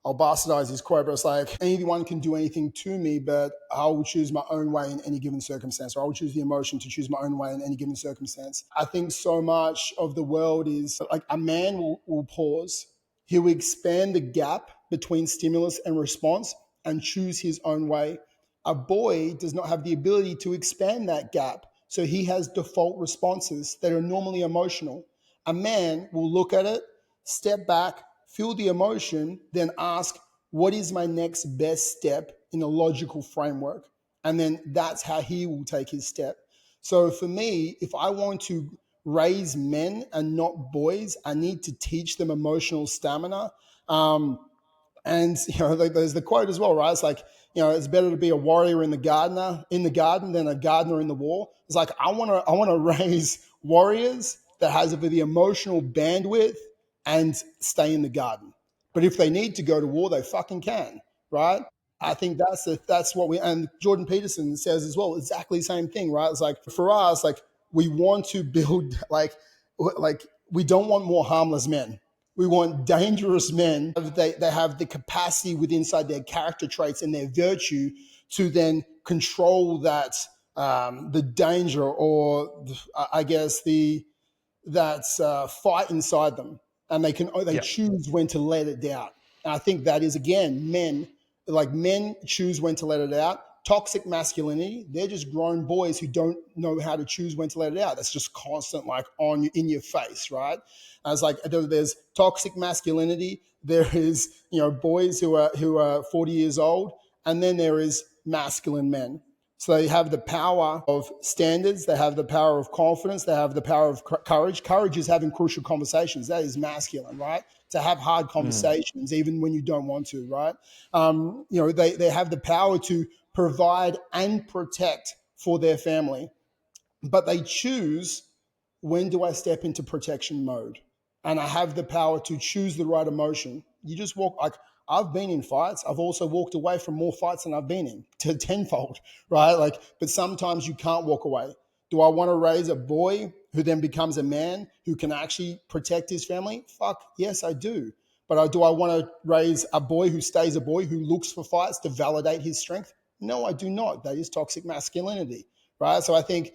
I'll bastardize his quote, but it's like, anyone can do anything to me, but I will choose my own way in any given circumstance, or I will choose the emotion to choose my own way in any given circumstance. I think so much of the world is like a man will pause. He will expand the gap between stimulus and response and choose his own way. A boy does not have the ability to expand that gap. So he has default responses that are normally emotional. A man will look at it, step back, feel the emotion, then ask, what is my next best step in a logical framework? And then that's how he will take his step. So for me, if I want to raise men and not boys, I need to teach them emotional stamina. And like there's the quote as well, right? It's like, it's better to be a warrior in the garden than a gardener in the war. It's like I want to raise warriors that has the emotional bandwidth and stay in the garden. But if they need to go to war, they fucking can, right? I think that's what and Jordan Peterson says as well, exactly the same thing, right? It's like for us, like we want to build like we don't want more harmless men. We want dangerous men. They have the capacity within inside their character traits and their virtue to then control that the danger or I guess that fight inside them, and they choose when to let it out. And I think that is again men choose when to let it out. Toxic masculinity, they're just grown boys who don't know how to choose when to let it out. That's just constant, like in your face, right? As like there's toxic masculinity, there is boys who are 40 years old, and then there is masculine men. So they have the power of standards, they have the power of confidence, they have the power of courage. Courage is having crucial conversations. That is masculine, right? To have hard conversations, even when you don't want to, right? They have the power to provide and protect for their family, but they choose, when do I step into protection mode? and I have the power to choose the right emotion. You just walk like I've been in fights. I've also walked away from more fights than I've been in to tenfold, right? Like, but sometimes you can't walk away. Do I want to raise a boy who then becomes a man who can actually protect his family? Fuck, yes, I do. But do I want to raise a boy who stays a boy who looks for fights to validate his strength? No, I do not. That is toxic masculinity, right? So I think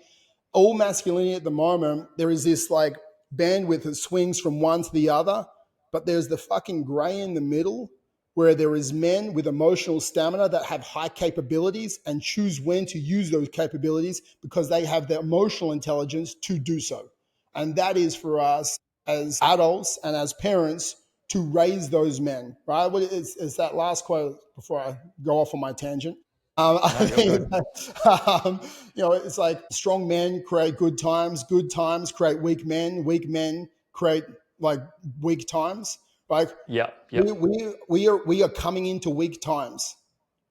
all masculinity at the moment, there is this like bandwidth that swings from one to the other, but there's the fucking gray in the middle where there is men with emotional stamina that have high capabilities and choose when to use those capabilities because they have the emotional intelligence to do so. And that is for us as adults and as parents to raise those men, right? It's that last quote before I go off on my tangent. I No, you're think good. it's like strong men create good times create weak men create like weak times. Like Yep, we, yep. we are coming into weak times,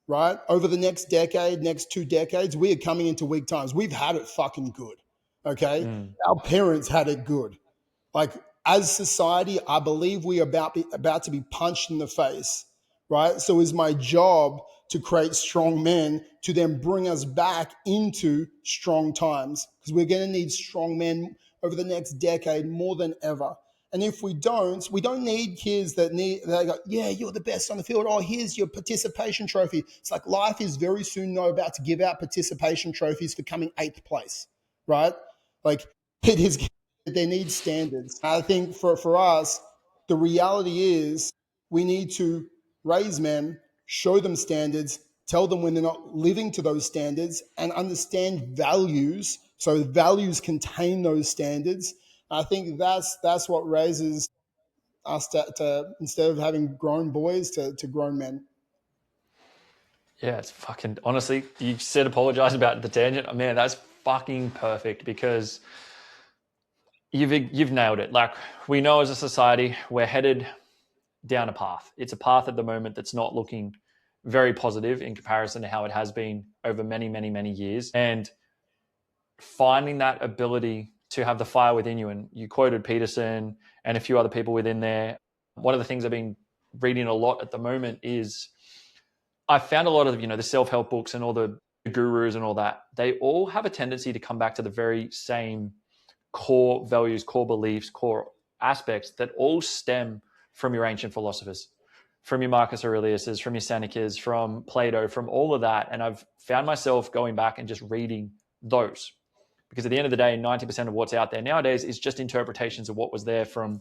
right? Over the next decade, next 2 decades, we are coming into weak times. We've had it fucking good, okay? Mm. Our parents had it good. Like as society, I believe we are about to be punched in the face, right? So is my job to create strong men to then bring us back into strong times because we're going to need strong men over the next decade more than ever. And if we don't need kids that go, yeah, you're the best on the field. Oh, here's your participation trophy. It's like life is very soon about to give out participation trophies for coming 8th place, right? Like it is, they need standards. I think for us, the reality is we need to raise men, show them standards, tell them when they're not living to those standards, and understand values. So values contain those standards. I think that's what raises us to instead of having grown boys to grown men. Yeah, it's fucking, honestly, you said apologize about the tangent. Man, that's fucking perfect because you've nailed it. Like, we know as a society, we're headed down a path. It's a path at the moment that's not looking very positive in comparison to how it has been over many, many, many years. And finding that ability to have the fire within you, and you quoted Peterson and a few other people within there. One of the things I've been reading a lot at the moment is I found a lot of, the self-help books and all the gurus and all that. They all have a tendency to come back to the very same core values, core beliefs, core aspects that all stem from your ancient philosophers, from your Marcus Aurelius's, from your Senecas, from Plato, from all of that. And I've found myself going back and just reading those. Because at the end of the day, 90% of what's out there nowadays is just interpretations of what was there from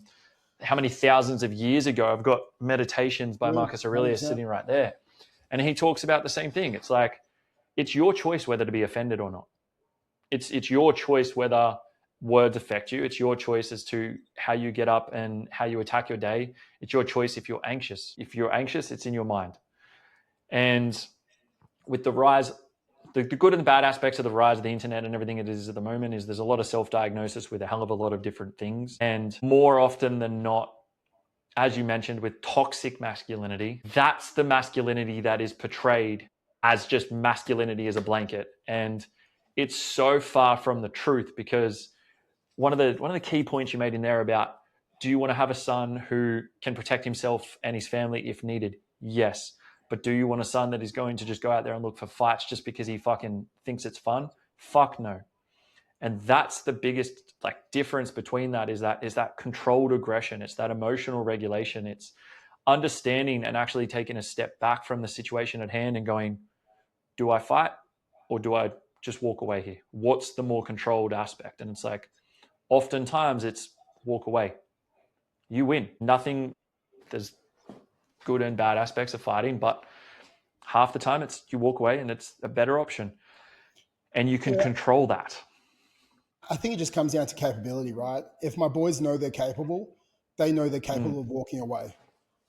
how many thousands of years ago. I've got Meditations by Marcus Aurelius 100%. sitting right there. And he talks about the same thing. It's like, it's your choice whether to be offended or not. It's your choice whether words affect you. It's your choice as to how you get up and how you attack your day. It's your choice if you're anxious. If you're anxious, it's in your mind. And with the rise, the good and the bad aspects of the rise of the internet and everything it is at the moment is there's a lot of self-diagnosis with a hell of a lot of different things. And more often than not, as you mentioned, with toxic masculinity, that's the masculinity that is portrayed as just masculinity as a blanket. And it's so far from the truth, because one of the key points you made in there about, do you want to have a son who can protect himself and his family if needed? Yes. But do you want a son that is going to just go out there and look for fights just because he fucking thinks it's fun? Fuck no. And that's the biggest difference between that is that controlled aggression. It's that emotional regulation. It's understanding and actually taking a step back from the situation at hand and going, do I fight or do I just walk away here? What's the more controlled aspect? And it's like, oftentimes it's walk away. You win. There's good and bad aspects of fighting, but half the time it's you walk away and it's a better option. And you can Yeah, control that. I think it just comes down to capability, right? If my boys know they're capable, they know they're Mm. capable of walking away.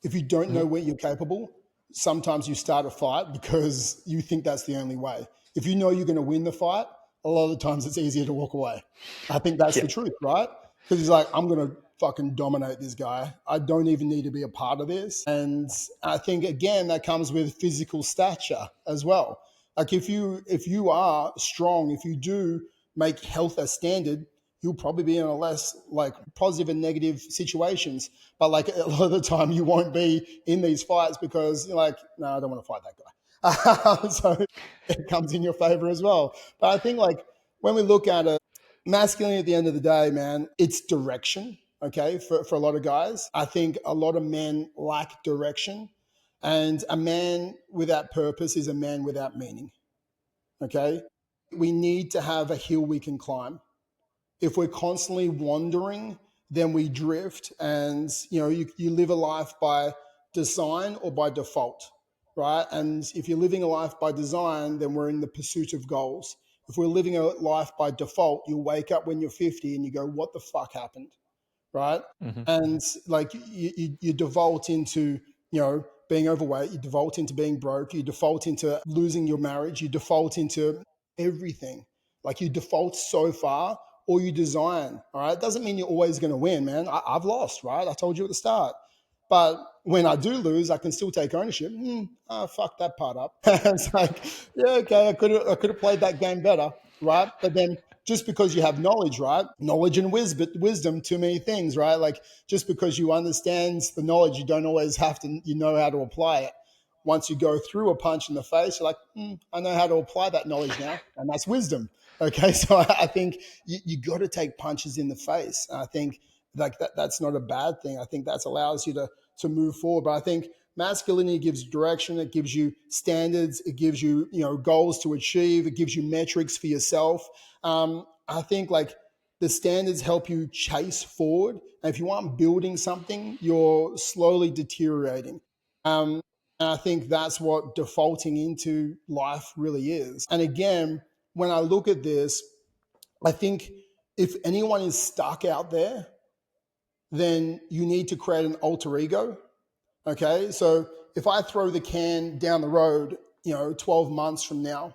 If you don't know Mm-hmm. when you're capable, sometimes you start a fight because you think that's the only way. If you know you're going to win the fight, a lot of the times it's easier to walk away. I think that's Yeah. the truth, right? Because he's like, I'm going to fucking dominate this guy. I don't even need to be a part of this. And I think again that comes with physical stature as well. Like if you are strong, if you do make health a standard, you'll probably be in a less like positive and negative situations. But like a lot of the time, you won't be in these fights because you're like, no, I don't want to fight that guy. So it comes in your favor as well. But I think like when we look at it, masculinity at the end of the day, man, it's direction. Okay, for a lot of guys, I think a lot of men lack direction, and a man without purpose is a man without meaning. Okay, we need to have a hill we can climb. If we're constantly wandering, then we drift, and you live a life by design or by default, right? And if you're living a life by design, then we're in the pursuit of goals. If we're living a life by default, you wake up when you're 50 and you go, what the fuck happened? Right? Mm-hmm. And like you default into, being overweight, you default into being broke, you default into losing your marriage, you default into everything. Like you default so far, or you design. All right. It doesn't mean you're always going to win, man. I've lost, right? I told you at the start. But when I do lose, I can still take ownership. Fuck that part up. It's like, yeah, okay, I could have played that game better, right? But then just because you have knowledge, right? Knowledge and wisdom, too many things, right? Like just because you understand the knowledge, you don't always have to, how to apply it. Once you go through a punch in the face, you're like, I know how to apply that knowledge now, and that's wisdom. Okay, so I think you got to take punches in the face. And I think like that's not a bad thing. I think that allows you to move forward. But I think masculinity gives direction. It gives you standards. It gives you goals to achieve. It gives you metrics for yourself. I think like the standards help you chase forward. And if you aren't building something, you're slowly deteriorating. And I think that's what defaulting into life really is. And again, when I look at this, I think if anyone is stuck out there, then you need to create an alter ego. Okay. So if I throw the can down the road, 12 months from now,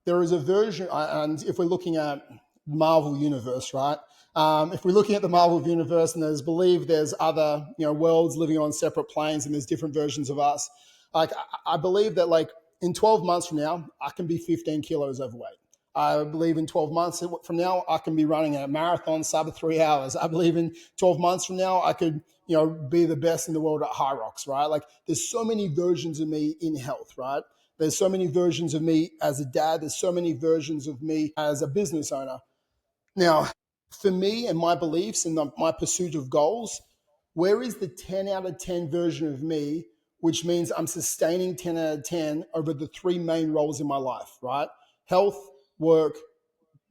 there is a version, and if we're looking at Marvel Universe, right? If we're looking at the Marvel Universe and there's other, worlds living on separate planes and there's different versions of us, like I believe that like in 12 months from now, I can be 15 kilos overweight. I believe in 12 months from now, I can be running a marathon sub 3 hours. I believe in 12 months from now, I could, be the best in the world at high rocks, right? Like there's so many versions of me in health, right? There's so many versions of me as a dad. There's so many versions of me as a business owner. Now, for me and my beliefs and my pursuit of goals, where is the 10 out of 10 version of me, which means I'm sustaining 10 out of 10 over the three main roles in my life, right? Health, work,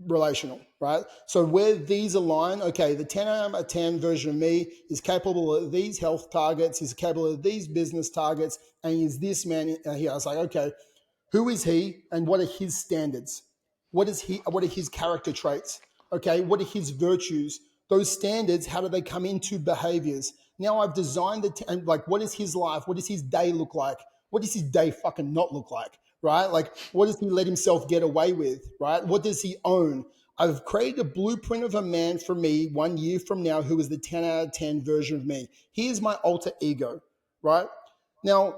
relational, right? So where these align, okay, the 10 out of 10 version of me is capable of these health targets, is capable of these business targets, and is this man here. I was like, okay, who is he and what are his standards? What are his character traits? Okay, what are his virtues? Those standards, how do they come into behaviors? Now I've designed it and like, what is his life? What does his day look like? What does his day fucking not look like? Right? Like, what does he let himself get away with? Right? What does he own? I've created a blueprint of a man for me 1 year from now who is the 10 out of 10 version of me. He is my alter ego, right? Now,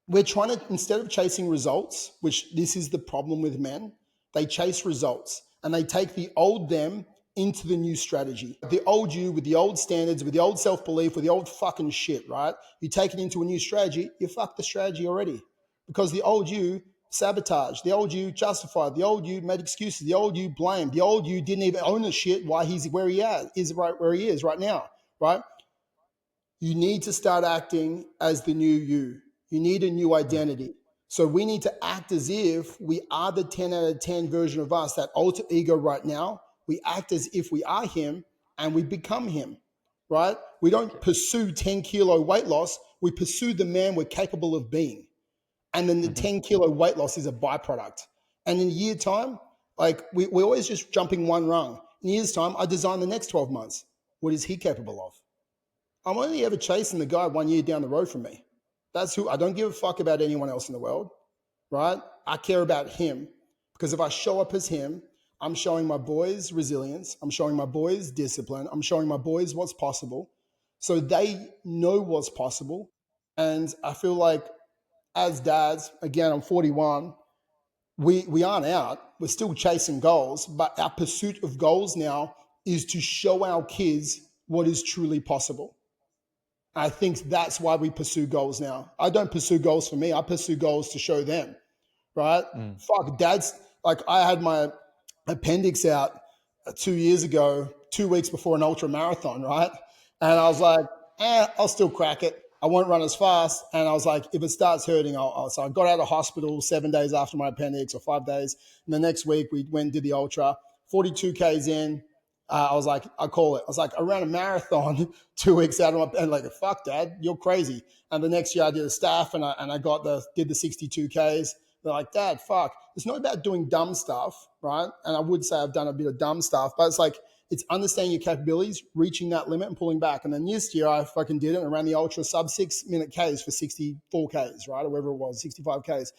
we're trying to, instead of chasing results, which this is the problem with men, they chase results and they take the old them into the new strategy. The old you with the old standards, with the old self-belief, with the old fucking shit, right? You take it into a new strategy, you fucked the strategy already. Because the old you sabotaged, the old you justified, the old you made excuses, the old you blamed, the old you didn't even own the shit why he's where he is right where he is right now, right? You need to start acting as the new you. You need a new identity. So we need to act as if we are the 10 out of 10 version of us, that alter ego right now. We act as if we are him and we become him, right? We don't pursue 10-kilo weight loss. We pursue the man we're capable of being. And then the 10-kilo weight loss is a byproduct. And in a year time, like we're always just jumping one rung. In a year's time, I design the next 12 months. What is he capable of? I'm only ever chasing the guy 1 year down the road from me. That's who I don't give a fuck about anyone else in the world, right? I care about him because if I show up as him, I'm showing my boys resilience. I'm showing my boys discipline. I'm showing my boys what's possible. So they know what's possible. And I feel like as dads, again, I'm 41, we aren't out. We're still chasing goals, but our pursuit of goals now is to show our kids what is truly possible. I think that's why we pursue goals now. I don't pursue goals for me. I pursue goals to show them, right? Fuck, dad's like, I had my appendix out 2 years ago, 2 weeks before an ultra marathon, right? And I was like, I'll still crack it. I won't run as fast. And I was like, if it starts hurting, so I got out of hospital 7 days after my appendix, or 5 days. And the next week we went and did the ultra, 42 Ks in. I was like, I call it. I was like, I ran a marathon 2 weeks out of my, and like, fuck, dad, you're crazy. And the next year I did a staff, and I did the 62 Ks. They're like, dad, fuck. It's not about doing dumb stuff, right? And I would say I've done a bit of dumb stuff, but it's like, it's understanding your capabilities, reaching that limit and pulling back. And then this year I fucking did it and ran the ultra sub 6 minute Ks for 64 Ks, right? Or whatever it was, 65 Ks. And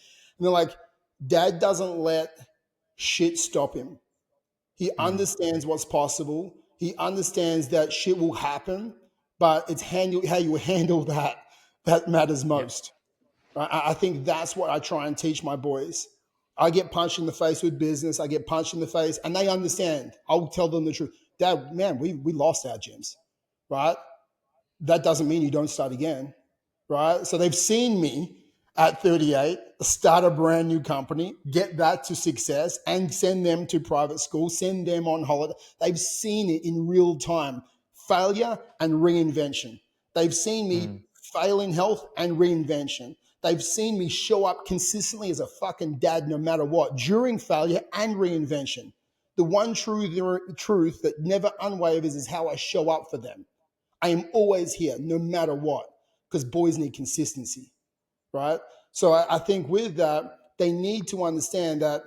they're like, dad doesn't let shit stop him. He understands what's possible. He understands that shit will happen, but it's how you handle that matters most. Yep. I think that's what I try and teach my boys. I get punched in the face with business. I get punched in the face, and they understand. I'll tell them the truth. Dad, man, we lost our gyms, right? That doesn't mean you don't start again, right? So they've seen me at 38 start a brand new company, get that to success, and send them to private school, send them on holiday. They've seen it in real time, failure and reinvention. They've seen me fail in health and reinvention. They've seen me show up consistently as a fucking dad no matter what, during failure and reinvention. The one truth that never unwavers is how I show up for them. I am always here no matter what, because boys need consistency, right? So I think with that, they need to understand that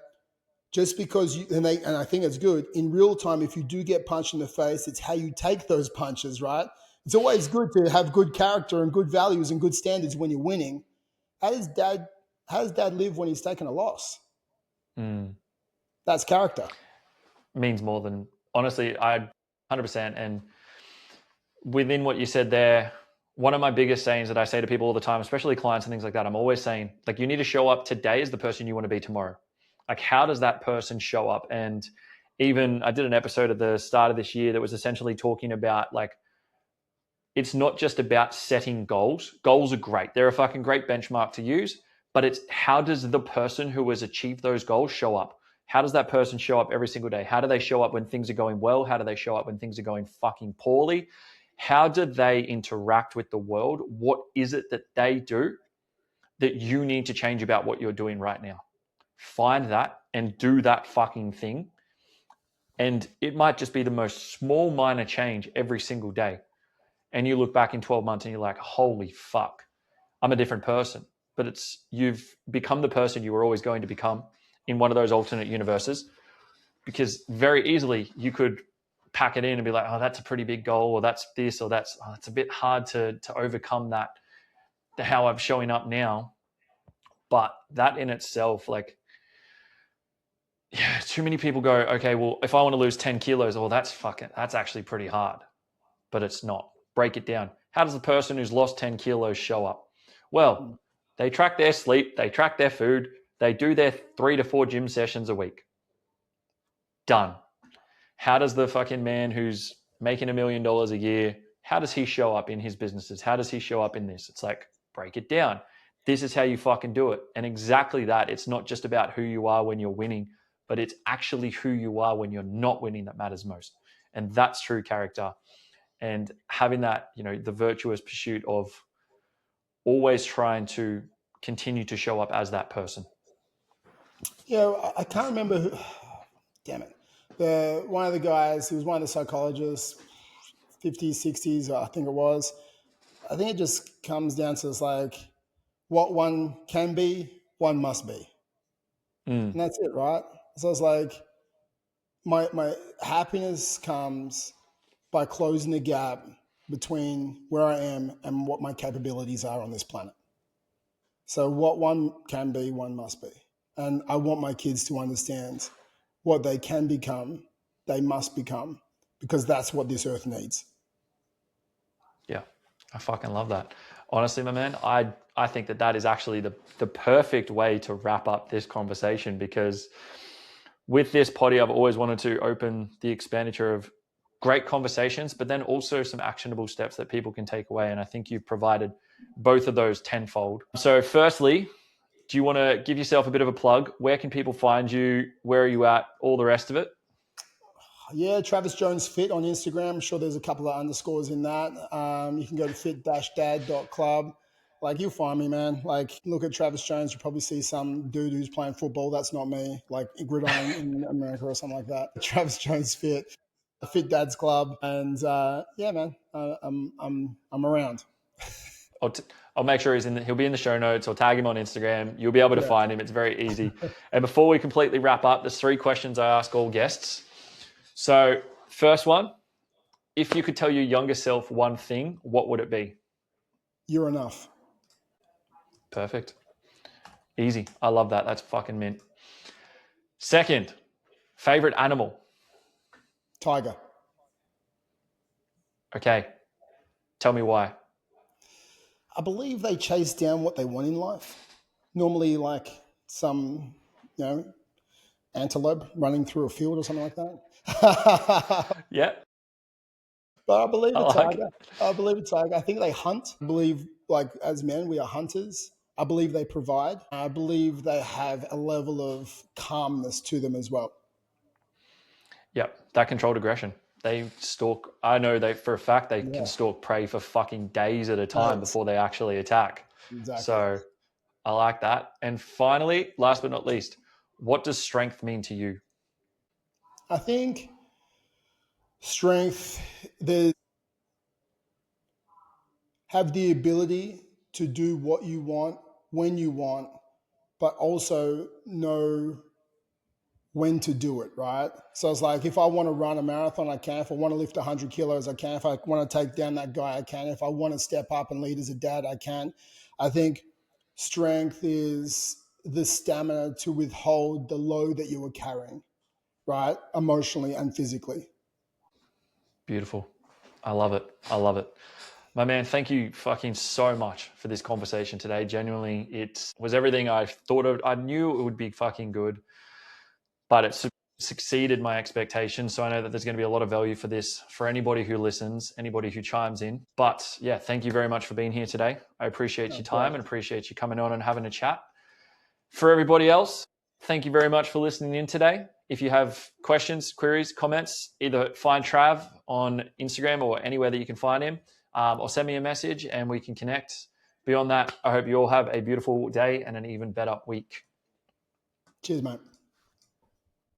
just because and I think it's good, in real time, if you do get punched in the face, it's how you take those punches, right? It's always good to have good character and good values and good standards when you're winning. How does dad live when he's taken a loss? That's character. Means more than, honestly, I 100%. And within what you said there, one of my biggest sayings that I say to people all the time, especially clients and things like that, I'm always saying, like, you need to show up today as the person you want to be tomorrow. Like, how does that person show up? And even I did an episode at the start of this year that was essentially talking about, like, it's not just about setting goals. Goals are great. They're a fucking great benchmark to use, but it's how does the person who has achieved those goals show up? How does that person show up every single day? How do they show up when things are going well? How do they show up when things are going fucking poorly? How do they interact with the world? What is it that they do that you need to change about what you're doing right now? Find that and do that fucking thing. And it might just be the most small, minor change every single day. And you look back in 12 months and you're like, holy fuck, I'm a different person. But you've become the person you were always going to become in one of those alternate universes, because very easily you could pack it in and be like, oh, that's a pretty big goal, or that's this, or that's, oh, it's a bit hard to overcome that, how I'm showing up now. But that in itself, like, yeah, too many people go, okay, well, if I want to lose 10 kilos, well, that's actually pretty hard. But it's not. Break it down. How does the person who's lost 10 kilos show up? Well, they track their sleep, they track their food, they do their 3 to 4 gym sessions a week. Done. How does the fucking man who's making $1 million a year, how does he show up in his businesses? How does he show up in this? It's like, break it down. This is how you fucking do it. And exactly that. It's not just about who you are when you're winning, but it's actually who you are when you're not winning that matters most. And that's true character. And having that, the virtuous pursuit of always trying to continue to show up as that person. Yeah, I can't remember who, damn it. One of the guys, he was one of the psychologists, 50s, 60s, I think it was. I think it just comes down to, it's like, what one can be, one must be. And that's it, right? So it's like, my happiness comes by closing the gap between where I am and what my capabilities are on this planet. So what one can be, one must be. And I want my kids to understand what they can become, they must become, because that's what this earth needs. Yeah, I fucking love that. Honestly, my man, I think that is actually the perfect way to wrap up this conversation, because with this potty, I've always wanted to open the expenditure of great conversations, but then also some actionable steps that people can take away. And I think you've provided both of those tenfold. So firstly, do you want to give yourself a bit of a plug? Where can people find you? Where are you at? All the rest of it? Yeah, Travis Jones Fit on Instagram. I'm sure there's a couple of underscores in that. You can go to fit-dad.club. Like, you'll find me, man. Like, look at Travis Jones. You probably see some dude who's playing football. That's not me. Like, gridiron in America or something like that. Travis Jones Fit, the Fit Dads Club, and yeah, man, I'm around. I'll make sure he'll be in the show notes, or tag him on Instagram. You'll be able to find him. It's very easy. And before we completely wrap up, there's 3 questions I ask all guests. So first one, if you could tell your younger self one thing, what would it be? You're enough. Perfect. Easy. I love that. That's fucking mint. Second, favorite animal? Tiger. Okay. Tell me why. I believe they chase down what they want in life. Normally, like some, antelope running through a field or something like that. Yeah. But I believe a tiger. I believe a tiger. I think they hunt. I believe, like, as men, we are hunters. I believe they provide. I believe they have a level of calmness to them as well. Yeah, that controlled aggression. They stalk. I know for a fact they can stalk prey for fucking days at a time before they actually attack. Exactly. So I like that. And finally, last but not least, what does strength mean to you? I think strength, have the ability to do what you want when you want, but also know when to do it, right? So it's like, if I want to run a marathon, I can. If I want to lift 100 kilos, I can. If I want to take down that guy, I can. If I want to step up and lead as a dad, I can. I think strength is the stamina to withhold the load that you were carrying, right? Emotionally and physically. Beautiful. I love it. I love it. My man, thank you fucking so much for this conversation today. Genuinely, it was everything I thought of. I knew it would be fucking good, but it succeeded my expectations. So I know that there's going to be a lot of value for this for anybody who listens, anybody who chimes in. But yeah, thank you very much for being here today. I appreciate your time and appreciate you coming on and having a chat. For everybody else, thank you very much for listening in today. If you have questions, queries, comments, either find Trav on Instagram or anywhere that you can find him, or send me a message and we can connect. Beyond that, I hope you all have a beautiful day and an even better week. Cheers, mate.